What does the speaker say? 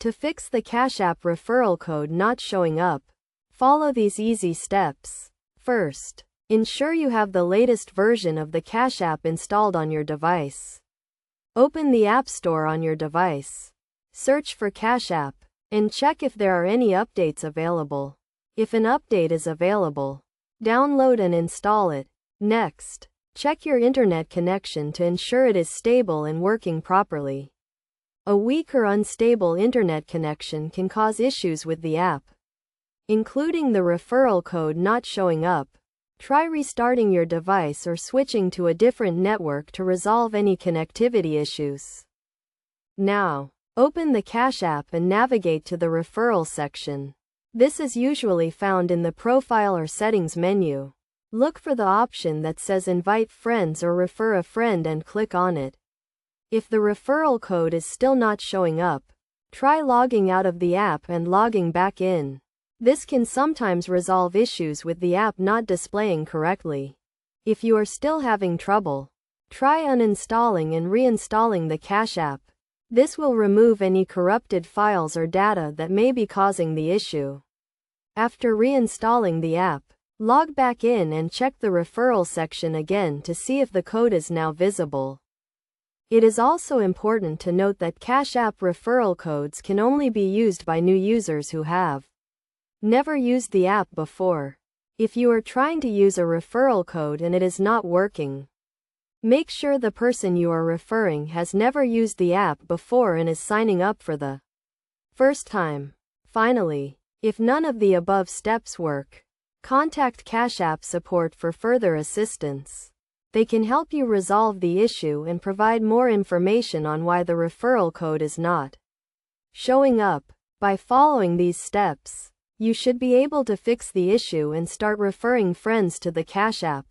To fix the Cash App referral code not showing up, follow these easy steps. First, ensure you have the latest version of the Cash App installed on your device. Open the App Store on your device. Search for Cash App, and check if there are any updates available. If an update is available, download and install it. Next, check your internet connection to ensure it is stable and working properly. A weak or unstable internet connection can cause issues with the app, including the referral code not showing up. Try restarting your device or switching to a different network to resolve any connectivity issues. Now, open the Cash App and navigate to the Referral section. This is usually found in the Profile or Settings menu. Look for the option that says Invite Friends or Refer a Friend and click on it. If the referral code is still not showing up, try logging out of the app and logging back in. This can sometimes resolve issues with the app not displaying correctly. If you are still having trouble, try uninstalling and reinstalling the Cash App. This will remove any corrupted files or data that may be causing the issue. After reinstalling the app, log back in and check the referral section again to see if the code is now visible. It is also important to note that Cash App referral codes can only be used by new users who have never used the app before. If you are trying to use a referral code and it is not working, make sure the person you are referring has never used the app before and is signing up for the first time. Finally, if none of the above steps work, contact Cash App support for further assistance. They can help you resolve the issue and provide more information on why the referral code is not showing up. By following these steps, you should be able to fix the issue and start referring friends to the Cash App.